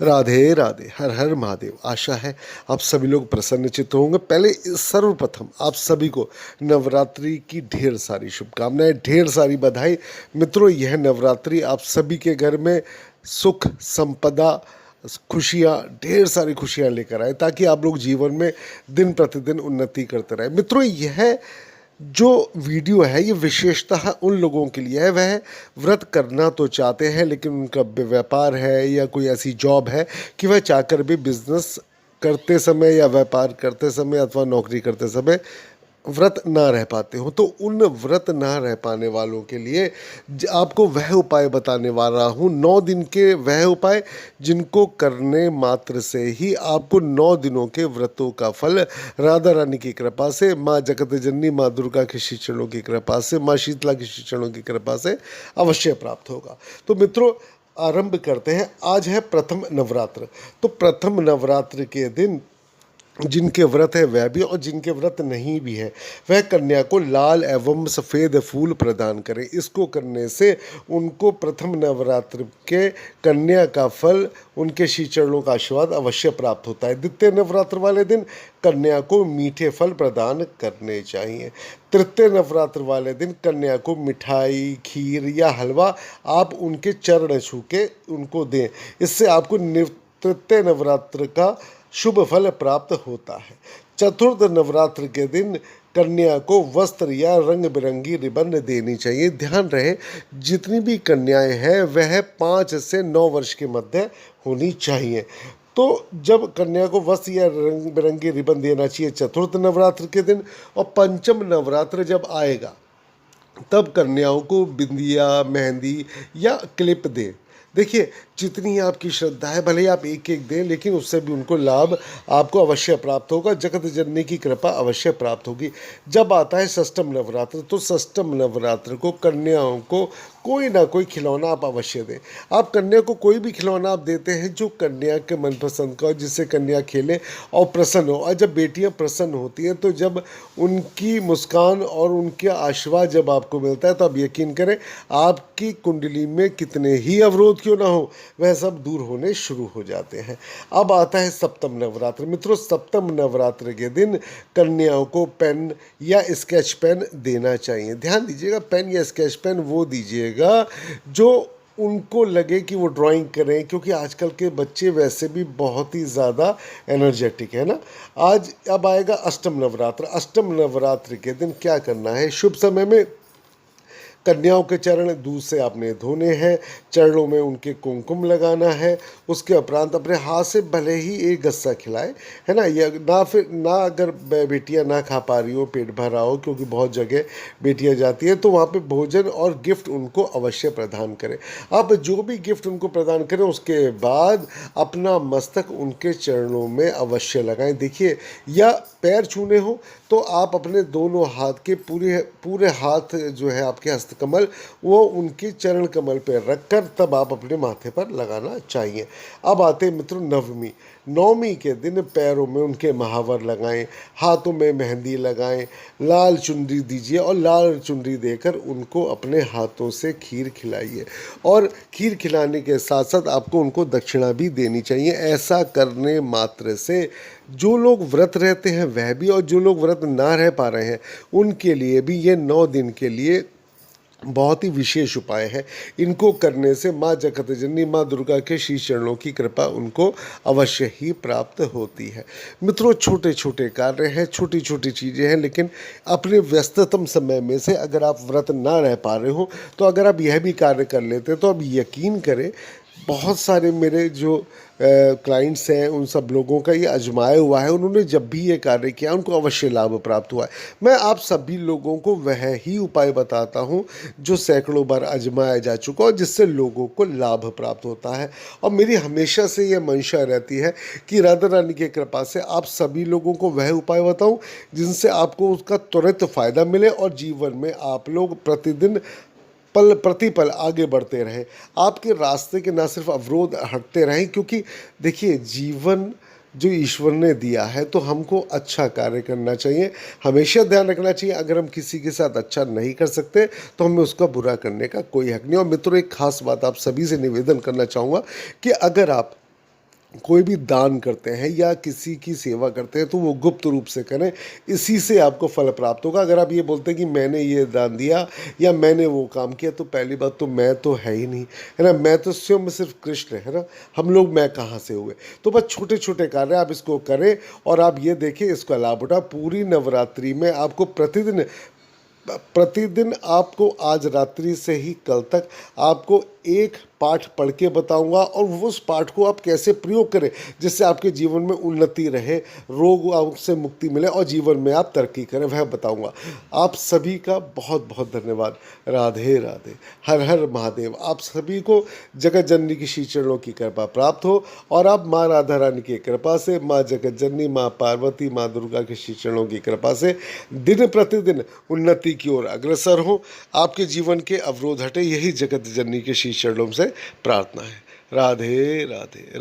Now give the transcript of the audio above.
राधे राधे, हर हर महादेव। आशा है आप सभी लोग प्रसन्नचित्त होंगे। पहले सर्वप्रथम आप सभी को नवरात्रि की ढेर सारी शुभकामनाएं, ढेर सारी बधाई। मित्रों, यह नवरात्रि आप सभी के घर में सुख, संपदा, खुशियाँ, ढेर सारी खुशियाँ लेकर आए, ताकि आप लोग जीवन में दिन प्रतिदिन उन्नति करते रहे। मित्रों, यह जो वीडियो है ये विशेषतः उन लोगों के लिए है, वह व्रत करना तो चाहते हैं लेकिन उनका व्यापार है या कोई ऐसी जॉब है कि वह चाहकर भी बिजनेस करते समय या व्यापार करते समय अथवा नौकरी करते समय व्रत ना रह पाते हो। तो उन व्रत ना रह पाने वालों के लिए आपको वह उपाय बताने वाला हूँ, 9 दिन के वह उपाय जिनको करने मात्र से ही आपको 9 दिनों के व्रतों का फल राधा रानी की कृपा से, माँ जगत जननी माँ दुर्गा के श्री चरणों की कृपा से, माँ शीतला के श्री चरणों की कृपा से अवश्य प्राप्त होगा। तो मित्रों, आरंभ करते हैं। आज है प्रथम नवरात्र। तो प्रथम नवरात्र के दिन जिनके व्रत है वह भी, और जिनके व्रत नहीं भी है वह कन्या को लाल एवं सफ़ेद फूल प्रदान करें। इसको करने से उनको प्रथम नवरात्र के कन्या का फल, उनके श्री चरणों का आशीर्वाद अवश्य प्राप्त होता है। द्वितीय नवरात्र वाले दिन कन्या को मीठे फल प्रदान करने चाहिए। तृतीय नवरात्र वाले दिन कन्या को मिठाई, खीर या हलवा आप उनके चरण छू के उनको दें। इससे आपको तृतीय नवरात्र का शुभ फल प्राप्त होता है। चतुर्थ नवरात्र के दिन कन्या को वस्त्र या रंग बिरंगी रिबन देनी चाहिए। ध्यान रहे, जितनी भी कन्याएं हैं वह 5 से 9 वर्ष के मध्य होनी चाहिए। तो जब कन्या को वस्त्र या रंग बिरंगी रिबन देना चाहिए चतुर्थ नवरात्र के दिन, और पंचम नवरात्र जब आएगा तब कन्याओं को बिंदिया, मेहंदी या क्लिप दें। देखिए, जितनी आपकी श्रद्धा है, भले ही आप एक एक दें, लेकिन उससे भी उनको लाभ आपको अवश्य प्राप्त होगा, जगत जननी की कृपा अवश्य प्राप्त होगी। जब आता है षष्ठम नवरात्र, तो षष्ठम नवरात्र को कन्याओं को कोई ना कोई खिलौना आप अवश्य दें। आप कन्या को कोई भी खिलौना आप देते हैं जो कन्या के मनपसंद का हो, जिससे कन्या खेले और प्रसन्न हो। और जब बेटियां प्रसन्न होती हैं, तो जब उनकी मुस्कान और उनके आशीर्वाद जब आपको मिलता है, तो आप यकीन करें, आपकी कुंडली में कितने ही अवरोध क्यों ना हो, वह सब दूर होने शुरू हो जाते हैं। अब आता है सप्तम नवरात्र। मित्रों, सप्तम नवरात्र के दिन कन्याओं को पेन या स्केच पेन देना चाहिए। ध्यान दीजिएगा, पेन या स्केच पेन वो दीजिएगा जो उनको लगे कि वो ड्राइंग करें, क्योंकि आजकल के बच्चे वैसे भी बहुत ही ज़्यादा एनर्जेटिक है ना। आज अब आएगा अष्टम नवरात्र। अष्टम नवरात्र के दिन क्या करना है? शुभ समय में कन्याओं के चरण दूध से आपने धोने हैं, चरणों में उनके कुमकुम लगाना है। उसके उपरांत अपने हाथ से भले ही एक गस्सा खिलाए, है ना, या ना, फिर ना अगर बेटियां ना खा पा रही हो, पेट भरा हो, क्योंकि बहुत जगह बेटियां जाती हैं, तो वहाँ पे भोजन और गिफ्ट उनको अवश्य प्रदान करें। आप जो भी गिफ्ट उनको प्रदान करें, उसके बाद अपना मस्तक उनके चरणों में अवश्य लगाएं। देखिए, या पैर छूने हो तो आप अपने दोनों हाथ के पूरे हाथ जो है आपके हस्तकमल, वो उनके चरण कमल पर रखकर तब आप अपने माथे पर लगाना चाहिए। अब आते हैं मित्रों नवमी। नवमी के दिन पैरों में उनके महावर लगाएं, हाथों में मेहंदी लगाएं, लाल चुनरी दीजिए और लाल चुनरी देकर उनको अपने हाथों से खीर खिलाइए। और खीर खिलाने के साथ साथ आपको उनको दक्षिणा भी देनी चाहिए। ऐसा करने मात्र से जो लोग व्रत रहते हैं वह भी, और जो लोग व्रत ना रह पा रहे हैं उनके लिए भी ये 9 दिन के लिए बहुत ही विशेष उपाय है। इनको करने से माँ जगत जननी माँ दुर्गा के श्री चरणों की कृपा उनको अवश्य ही प्राप्त होती है। मित्रों, छोटे छोटे कार्य हैं, छोटी छोटी चीज़ें हैं, लेकिन अपने व्यस्ततम समय में से अगर आप व्रत ना रह पा रहे हो, तो अगर आप यह भी कार्य कर लेते तो आप यकीन करें, बहुत सारे मेरे जो क्लाइंट्स हैं उन सब लोगों का ये आजमाया हुआ है। उन्होंने जब भी ये कार्य किया उनको अवश्य लाभ प्राप्त हुआ है। मैं आप सभी लोगों को वह ही उपाय बताता हूँ जो सैकड़ों बार आजमाया जा चुका और जिससे लोगों को लाभ प्राप्त होता है। और मेरी हमेशा से ये मंशा रहती है कि राधा रानी की कृपा से आप सभी लोगों को वह उपाय बताऊँ जिनसे आपको उसका त्वरित फ़ायदा मिले और जीवन में आप लोग प्रतिदिन पल प्रतिपल आगे बढ़ते रहें। आपके रास्ते के ना सिर्फ अवरोध हटते रहें, क्योंकि देखिए, जीवन जो ईश्वर ने दिया है तो हमको अच्छा कार्य करना चाहिए। हमेशा ध्यान रखना चाहिए, अगर हम किसी के साथ अच्छा नहीं कर सकते तो हमें उसका बुरा करने का कोई हक नहीं। और मित्रों, एक खास बात आप सभी से निवेदन करना चाहूँगा कि अगर आप कोई भी दान करते हैं या किसी की सेवा करते हैं तो वो गुप्त रूप से करें, इसी से आपको फल प्राप्त होगा। अगर आप ये बोलते हैं कि मैंने ये दान दिया या मैंने वो काम किया, तो पहली बात तो मैं तो है ही नहीं, है ना, मैं तो स्वयं सिर्फ कृष्ण है ना, हम लोग मैं कहाँ से हुए। तो बस छोटे छोटे कार्य आप इसको करें और आप ये देखें, इसका लाभ उठा। पूरी नवरात्रि में आपको प्रतिदिन प्रतिदिन आपको आज रात्रि से ही कल तक आपको एक पाठ पढ़ के बताऊंगा, और उस पाठ को आप कैसे प्रयोग करें जिससे आपके जीवन में उन्नति रहे, रोग से मुक्ति मिले और जीवन में आप तरक्की करें, वह बताऊंगा। आप सभी का बहुत बहुत धन्यवाद। राधे राधे, हर हर महादेव। आप सभी को जगत जननी की श्री चरणों की कृपा प्राप्त हो और आप माँ राधा रानी की कृपा से, माँ जगत जननी, माँ पार्वती, माँ दुर्गा के श्री चरणों की कृपा से दिन प्रतिदिन उन्नति की ओर अग्रसर हो, आपके जीवन के अवरोध हटे, यही जगत जननी के श्री चरणों से प्रार्थना है। राधे राधे राधे।